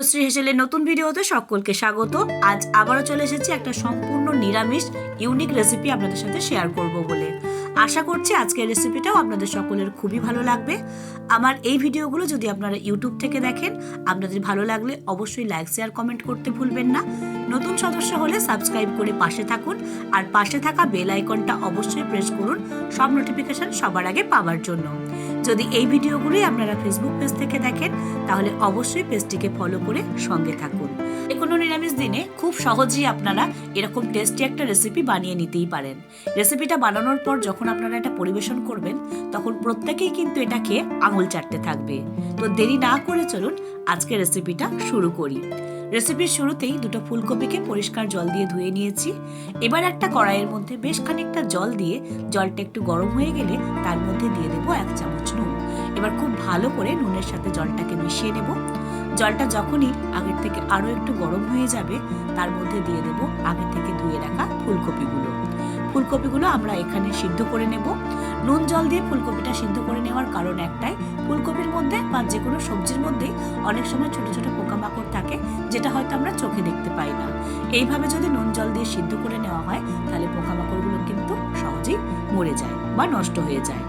শ্রী হেসেলের নতুন ভিডিওতে সকলকে স্বাগত। আজ আবারও চলে এসেছি একটা সম্পূর্ণ নিরামিষ ইউনিক রেসিপি আপনাদের সাথে শেয়ার করব বলে। আশা করছি আজকের রেসিপিটাও আপনাদের সকলের খুবই ভালো লাগবে। আমার এই ভিডিওগুলো যদি আপনারা ইউটিউব থেকে দেখেন, আপনাদের ভালো লাগলে অবশ্যই লাইক শেয়ার কমেন্ট করতে ভুলবেন না। নতুন সদস্য হলে সাবস্ক্রাইব করে পাশে থাকুন, আর পাশে থাকা বেল আইকনটা অবশ্যই প্রেস করুন সব নোটিফিকেশন সবার আগে পাওয়ার জন্য। যদি এই ভিডিওগুলোই আপনারা ফেসবুক পেজ থেকে দেখেন, তাহলে অবশ্যই পেজটিকে ফলো করে সঙ্গে থাকুন। কোনো নিরামিষ দিনে খুব সহজেই আপনারা এরকম টেস্টি একটা রেসিপি বানিয়ে নিতেই পারেন। রেসিপিটা বানানোর পর যখন আপনারা এটা পরিবেশন করবেন, তখন প্রত্যেকেই কিন্তু এটা খেয়ে আঙুল চাটতে থাকবে। তো দেরি না করে চলুন আজকে রেসিপিটা শুরু করি। রেসিপির শুরুতেই দুটো ফুলকপিকে পরিষ্কার জল দিয়ে ধুয়ে নিয়েছি। এবার একটা কড়াইয়ের মধ্যে বেশ খানিকটা জল দিয়ে, জলটা একটু গরম হয়ে গেলে তার মধ্যে দিয়ে দেবো 1 চামচ নুন। এবার খুব ভালো করে নুনের সাথে জলটাকে মিশিয়ে নেব। জলটা যখনই আগের থেকে আরো একটু গরম হয়ে যাবে, তার মধ্যে দিয়ে দেব আগে থেকে ধুয়ে রাখা ফুলকপিগুলো। ফুলকপিগুলো আমরা এখানে সিদ্ধ করে নেব। নুন জল দিয়ে ফুলকপিটা সিদ্ধ করে নেওয়ার কারণ একটাই, ফুলকপির মধ্যে বা যে কোনো সবজির মধ্যেই অনেক সময় ছোট ছোট পোকামাকড় থাকে, যেটা হয়তো আমরা চোখে দেখতে পাই না। এইভাবে যদি নুন জল দিয়ে সিদ্ধ করে নেওয়া হয়, তাহলে পোকামাকড়গুলো কিন্তু সহজেই মরে যায় বা নষ্ট হয়ে যায়।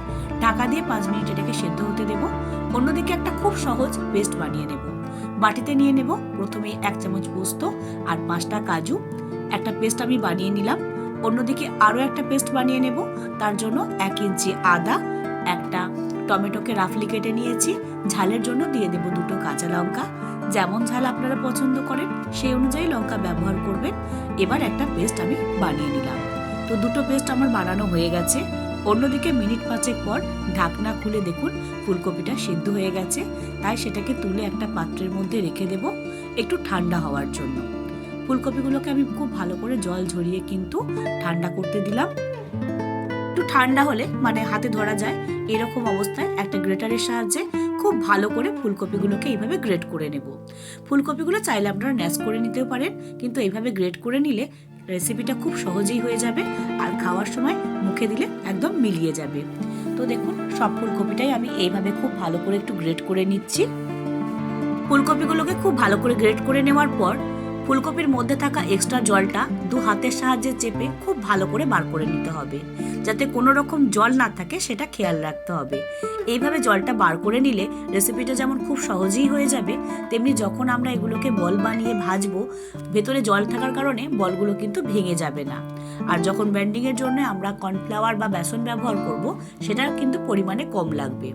ঢাকা দিয়ে 5 মিনিট এটাকে সিদ্ধ হতে দেব। অন্যদিকে একটা খুব সহজ পেস্ট বানিয়ে নেব। বাটিতে নিয়ে নেব প্রথমে 1 চামচ পোস্ত আর 5টা কাজু। একটা পেস্ট আমি বানিয়ে নিলাম। অন্যদিকে আরো একটা পেস্ট বানিয়ে নেব। তার জন্য 1 ইঞ্চি আদা, একটা টমেটোকে রাফলি কেটে নিয়েছি। ঝালের জন্য দিয়ে দেব 2টো কাঁচা লঙ্কা। যেমন ঝাল আপনারা পছন্দ করেন সেই অনুযায়ী লঙ্কা ব্যবহার করবেন। এবার একটা পেস্ট আমি বানিয়ে নিলাম। তো 2টো পেস্ট আমার বানানো হয়ে গেছে। অন্যদিকে মিনিট 5 পর ঢাকনা খুলে দেখুন ফুলকপিটা সিদ্ধ হয়ে গেছে। তাই সেটাকে তুলে একটা পাত্রের মধ্যে রেখে দেব একটু ঠান্ডা হওয়ার জন্য। ফুলকপিগুলোকে আমি খুব ভালো করে জল ঝরিয়ে কিন্তু ঠান্ডা করতে দিলাম। একটু ঠান্ডা হলে মানে হাতে ধরা যায় এরকম অবস্থায় একটা গ্রেটারের সাহায্যে খুব ভালো করে ফুলকপিগুলোকে এইভাবে গ্রেট করে নেব। ফুলকপিগুলো চাইলে আপনারা ম্যাশ করে নিতেও পারেন, কিন্তু এইভাবে গ্রেট করে নিলে রেসিপিটা খুব সহজেই হয়ে যাবে, আর খাওয়ার সময় মুখে দিলে একদম মিলিয়ে যাবে। তো দেখুন সব ফুলকপিটাই আমি এইভাবে খুব ভালো করে একটু গ্রেট করে নিচ্ছি। ফুলকপিগুলোকে খুব ভালো করে গ্রেট করে নেওয়ার পর ফুলকপির মধ্যে থাকা এক্সট্রা জলটা 2 হাতের সাহায্যে চেপে খুব ভালো করে বার করে নিতে হবে, যাতে কোনো রকম জল না থাকে সেটা খেয়াল রাখতে হবে। এইভাবে জলটা বার করে নিলে রেসিপিটা যেমন খুব সহজেই হয়ে যাবে, তেমনি যখন আমরা এগুলোকে বল বানিয়ে ভাজবো, ভেতরে জল থাকার কারণে বলগুলো কিন্তু ভেঙে যাবে না। আর যখন ব্যান্ডিং এর জন্য আমরা কর্নফ্লাওয়ার বা বেসন ব্যবহার করব, সেটা কিন্তু পরিমাণে কম লাগবে।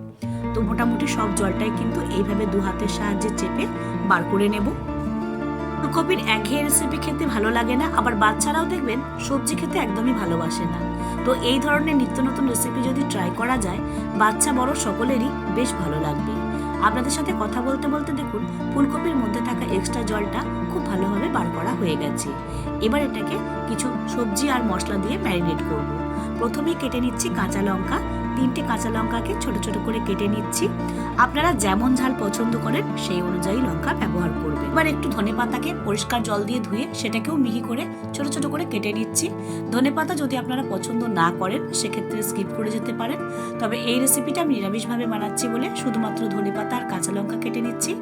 তো মোটামুটি সব জলটাই কিন্তু এইভাবে 2 হাতের সাহায্যে চেপে বার করে নেব। ফুলকপির একঘেয়ে রেসিপি খেতে ভালো লাগে না, আবার বাচ্চারাও দেখবেন সবজি খেতে একদমই ভালোবাসে না। তো এই ধরনের নিত্য নতুন রেসিপি যদি ট্রাই করা যায়, বাচ্চা বড় সকলেরই বেশ ভালো লাগবে। আপনাদের সাথে কথা বলতে বলতে দেখুন ফুলকপির মধ্যে থাকা এক্সট্রা জলটা খুব ভালোভাবে বার করা হয়ে গেছে। এবার এটাকে কিছু সবজি আর মশলা দিয়ে ম্যারিনেট করব। প্রথমেই কেটে নিচ্ছি কাঁচা লঙ্কা। 3টে কাঁচা লঙ্কাকে ছোট ছোট করে কেটে নিচ্ছি। আপনারা যেমন ঝাল পছন্দ করেন সেই অনুযায়ী লঙ্কা ব্যবহার করবেন। এবার একটু ধনেপাতাকে পরিষ্কার জল দিয়ে ধুয়ে সেটাকেও মিহি করে ছোট ছোট করে কেটে নিচ্ছি। ধনেপাতা যদি আপনারা পছন্দ না করেন সেক্ষেত্রে স্কিপ করে যেতে পারেন। তবে এই রেসিপিটা আমি নিরামিষভাবে বানাচ্ছি বলে শুধুমাত্র ধনেপাতা আর কাঁচা লঙ্কা কেটে নিচ্ছি।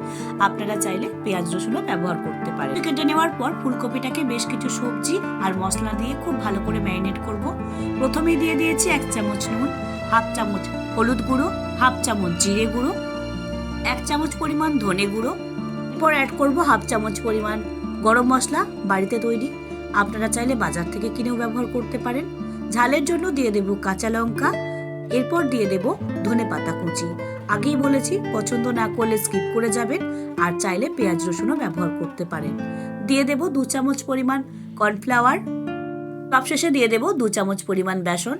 আপনারা চাইলে পেঁয়াজ রসুনও ব্যবহার করতে পারেন। কেটে নেওয়ার পর ফুলকপিটাকে বেশ কিছু সবজি আর মশলা দিয়ে খুব ভালো করে ম্যারিনেট করব। প্রথমেই দিয়ে দিয়েছি 1 চামচ নুন, 1/2 চামচ হলুদ গুঁড়ো, 1/2 চামচ জিরে গুঁড়ো, 1 চামচ পরিমাণ ধনে গুঁড়ো। এরপর অ্যাড করব 1/2 চামচ পরিমাণ গরম মশলা বাড়িতে তৈরি, আপনারা চাইলে বাজার থেকে কিনেও ব্যবহার করতে পারেন। ঝালের জন্য দিয়ে দেব কাঁচা লঙ্কা। এরপর দিয়ে দেব ধনেপাতা কুচি। আগেই বলেছি পছন্দ না করলে স্কিপ করে যাবেন, আর চাইলে পেঁয়াজ রসুনও ব্যবহার করতে পারেন। দিয়ে দেব 2 চামচ পরিমাণ কর্নফ্লাওয়ার। সবশেষে দিয়ে দেব 2 চামচ পরিমাণ বেসন।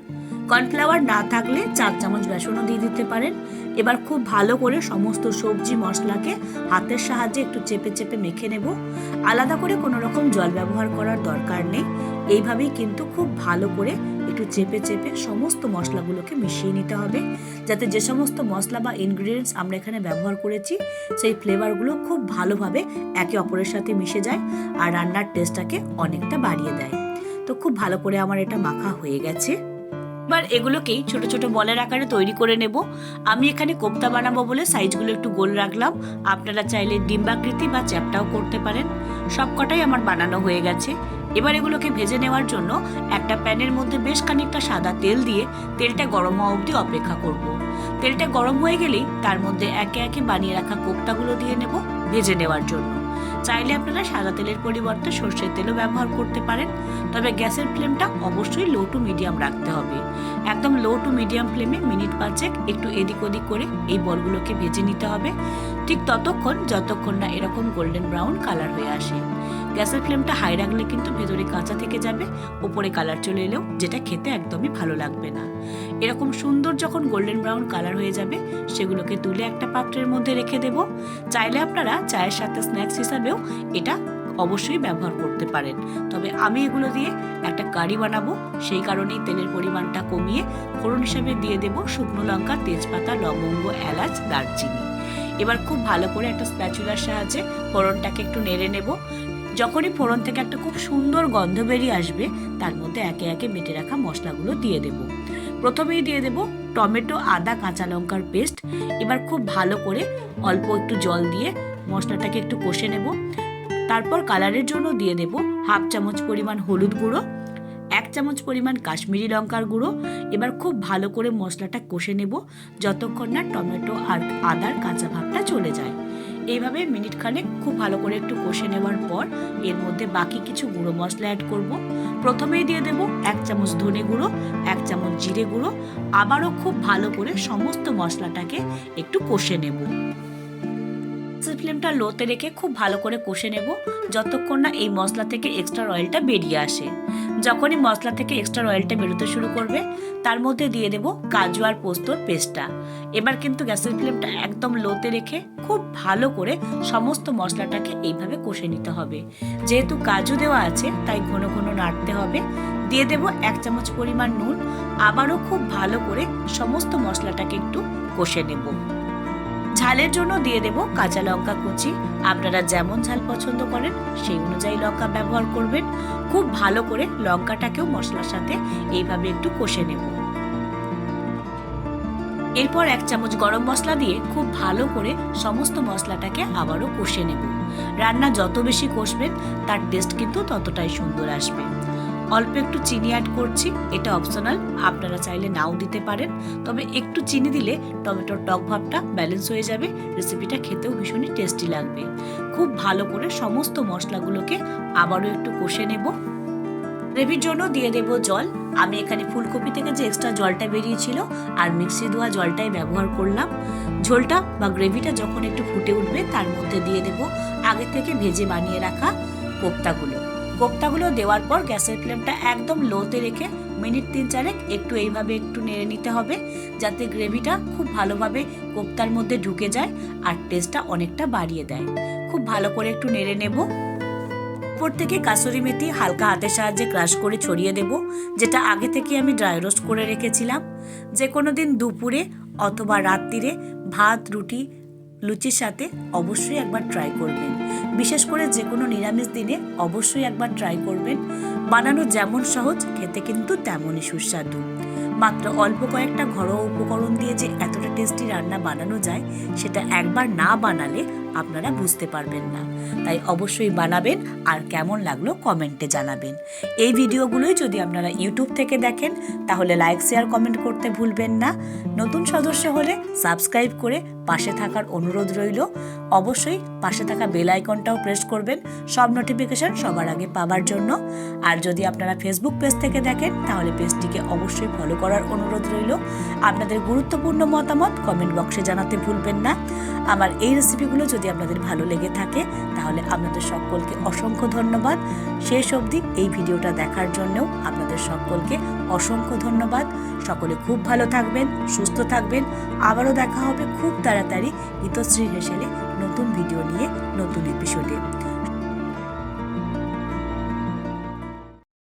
কর্নফ্লাওয়ার না থাকলে 4 চামচ বেসনও দিয়ে দিতে পারেন। এবার খুব ভালো করে সমস্ত সবজি মশলাকে হাতের সাহায্যে একটু চেপে চেপে মেখে নেব। আলাদা করে কোনো রকম জল ব্যবহার করার দরকার নেই। এইভাবেই কিন্তু খুব ভালো করে একটু চেপে চেপে সমস্ত মশলাগুলোকে মিশিয়ে নিতে হবে, যাতে যে সমস্ত মশলা বা ইনগ্রিডিয়েন্টস আমরা এখানে ব্যবহার করেছি সেই ফ্লেভারগুলো খুব ভালোভাবে একে অপরের সাথে মিশে যায় আর রান্নার টেস্টটাকে অনেকটা বাড়িয়ে দেয়। তো খুব ভালো করে আমার এটা মাখা হয়ে গেছে। এবার এগুলোকেই ছোট ছোট বলের আকারে তৈরি করে নেব। আমি এখানে কোপ্তা বানাবো বলে সাইজগুলো একটু গোল রাখলাম। আপনারা চাইলে ডিম্বাকৃতি বা চ্যাপ্টাও করতে পারেন। সবকটাই আমার বানানো হয়ে গেছে। এবার এগুলোকে ভেজে নেওয়ার জন্য একটা প্যানের মধ্যে বেশ খানিকটা সাদা তেল দিয়ে তেলটা গরম হওয়া অবধি অপেক্ষা করব। তেলটা গরম হয়ে গেলেই তার মধ্যে একে একে বানিয়ে রাখা কোপ্তাগুলো দিয়ে নেব ভেজে নেওয়ার জন্য। চাইলে আপনারা সাদা তেলের পরিবর্তে সর্ষের তেলও ব্যবহার করতে পারেন, তবে গ্যাসের ফ্লেমটা অবশ্যই লো টু মিডিয়াম রাখতে হবে। একদম লো টু মিডিয়াম ফ্লেমে মিনিট 5 একটু এদিক ওদিক করে এই বলগুলোকে ভেজে নিতে হবে, ঠিক ততক্ষণ যতক্ষণ না এরকম গোল্ডেন ব্রাউন কালার হয়ে আসে। গ্যাসের ফ্লেমটা হাই রাখলে কিন্তু ভেতরে কাঁচা থেকে যাবে, উপরে কালার চলে এলেও যেটা খেতে একদমই ভালো লাগবে না। এরকম সুন্দর যখন গোল্ডেন ব্রাউন কালার হয়ে যাবে সেগুলোকে তুলে একটা পাত্রের মধ্যে রেখে দেব। চাইলে আপনারা চায়ের সাথে স্ন্যাক্স হিসাবেও এটা অবশ্যই ব্যবহার করতে পারেন, তবে আমি এগুলো দিয়ে একটা কারি বানাবো, সেই কারণেই তেলের পরিমাণটা কমিয়ে ফোড়ন হিসেবে দিয়ে দেব শুকনো লঙ্কা, তেজপাতা, লবঙ্গ, এলাচ, দারচিনি। এবার খুব ভালো করে একটা স্প্যাচুলার সাহায্যে ফোড়নটাকে একটু নেড়ে নেব। যখনই ফোড়ন থেকে একটা খুব সুন্দর গন্ধ বেরিয়ে আসবে তার মধ্যে একে একে বেটে রাখা মশলাগুলো দিয়ে দেব। প্রথমেই দিয়ে দেব টমেটো, আদা, কাঁচা লঙ্কার পেস্ট। এবার খুব ভালো করে অল্প একটু জল দিয়ে মশলাটাকে একটু কষে নেব। তারপর কালারের জন্য দিয়ে দেব হাফ চামচ পরিমাণ হলুদ গুঁড়ো, 1 চামচ পরিমাণ কাশ্মীরি লঙ্কার গুঁড়ো। এবার খুব ভালো করে মশলাটা কষে নেব যতক্ষণ না টমেটো আর আদার কাঁচা ভাবটা চলে যায়। এইভাবে মিনিট খানেক খুব ভালো করে একটু কষে নেওয়ার পর এর মধ্যে বাকি কিছু গুঁড়ো মশলা অ্যাড করব। প্রথমেই দিয়ে দেব 1 চামচ ধনে গুঁড়ো, 1 চামচ জিরে গুঁড়ো। আবারও খুব ভালো করে সমস্ত মশলাটাকে একটু কষে নেব। ফ্লেমটা লোতে রেখে খুব ভালো করে কষে নেব যতক্ষণ না এই মশলা থেকে এক্সট্রা অয়েলটা বেরিয়ে আসে। যখনই মশলা থেকে এক্সট্রা অয়েলটা বেরোতে শুরু করবে তার মধ্যে দিয়ে দেব কাজু আর পোস্তর পেস্টটা। এবার কিন্তু গ্যাসের ফ্লেমটা একদম লোতে রেখে খুব ভালো করে সমস্ত মশলাটাকে এইভাবে কষে নিতে হবে। যেহেতু কাজু দেওয়া আছে তাই ঘন ঘন নাড়তে হবে। দিয়ে দেব 1 চামচ পরিমাণ নুন। আবারও খুব ভালো করে সমস্ত মশলাটাকে একটু কষে নেব। ঝালের জন্য দিয়ে দেব কাঁচা লঙ্কা কুচি। আপনারা যেমন ঝাল পছন্দ করেন সেই অনুযায়ী লঙ্কা ব্যবহার করবেন। খুব ভালো করে লঙ্কাটাকেও মশলার সাথে এইভাবে একটু কষে নেব। এরপর 1 চামচ গরম মশলা দিয়ে খুব ভালো করে সমস্ত মশলাটাকে আবারও কষে নেব। রান্না যত বেশি কষবেন তার টেস্ট কিন্তু ততটাই সুন্দর আসবে। অল্প একটু চিনি অ্যাড করছি, এটা অপশনাল, আপনারা চাইলে নাও দিতে পারেন, তবে একটু চিনি দিলে টমেটোর টক ভাবটা ব্যালেন্স হয়ে যাবে, রেসিপিটা খেতেও ভীষণই টেস্টি লাগবে। খুব ভালো করে সমস্ত মশলাগুলোকে আবারও একটু কষে নেব। গ্রেভির জন্য দিয়ে দেব জল। আমি এখানে ফুলকপি থেকে যে এক্সট্রা জলটা বেরিয়েছিল আর মিক্সি ধোয়া জলটাই ব্যবহার করলাম। ঝোলটা বা গ্রেভিটা যখন একটু ফুটে উঠবে তার মধ্যে দিয়ে দেব আগে থেকে ভেজে বানিয়ে রাখা কোপ্তাগুলো দেওয়ার পর গ্যাসের ফ্লেমটা একদম লোতে রেখে মিনিট 3-4 একটু এইভাবে একটু নেড়ে নিতে হবে যাতে গ্রেভিটা খুব ভালোভাবে কোপ্তার মধ্যে ঢুকে যায় আর টেস্টটা অনেকটা বাড়িয়ে দেয়। খুব ভালো করে একটু নেড়ে নেব। উপর থেকে কাসুরি মেথি হালকা হাতের সাহায্যে ক্রাশ করে ছড়িয়ে দেব, যেটা আগে থেকে আমি ড্রাই রোস্ট করে রেখেছিলাম। যে কোনো দিন দুপুরে অথবা রাত্রিরে ভাত, রুটি, লুচির সাথে অবশ্যই একবার ট্রাই করবেন। বিশেষ করে যে কোনো নিরামিষ দিনে অবশ্যই একবার ট্রাই করবেন। বানানো যেমন সহজ, খেতে কিন্তু তেমনই সুস্বাদু। মাত্র অল্প কয়েকটা ঘরোয়া উপকরণ দিয়ে যে এতটা টেস্টি রান্না বানানো যায় সেটা একবার না বানালে আপনারা বুঝতে পারবেন না। তাই অবশ্যই বানাবেন আর কেমন লাগলো কমেন্টে জানাবেন। এই ভিডিওগুলোই যদি আপনারা ইউটিউব থেকে দেখেন তাহলে লাইক, শেয়ার, কমেন্ট করতে ভুলবেন না। নতুন সদস্য হলে সাবস্ক্রাইব করে পাশে থাকার অনুরোধ রইল। অবশ্যই পাশে থাকা বেল আইকনটাও প্রেস করবেন সব নোটিফিকেশন সবার আগে পাওয়ার জন্য। আর যদি আপনারা ফেসবুক পেজ থেকে দেখেন তাহলে পেজটিকে অবশ্যই ফলো করার অনুরোধ রইল। আপনাদের গুরুত্বপূর্ণ মতামত কমেন্ট বক্সে জানাতে ভুলবেন না। আমার এই রেসিপিগুলো যদি আপনাদের ভালো লেগে থাকে তাহলে আপনাদের সকলকে অসংখ্য ধন্যবাদ। শেষ অবধি এই ভিডিওটা দেখার জন্যও আপনাদের সকলকে অসংখ্য ধন্যবাদ। সকলে খুব ভালো থাকবেন, সুস্থ থাকবেন। আবারও দেখা হবে খুব তাড়াতাড়ি ইতশ্রী হেসেলে নতুন ভিডিও নিয়ে, নতুন এপিসোডে।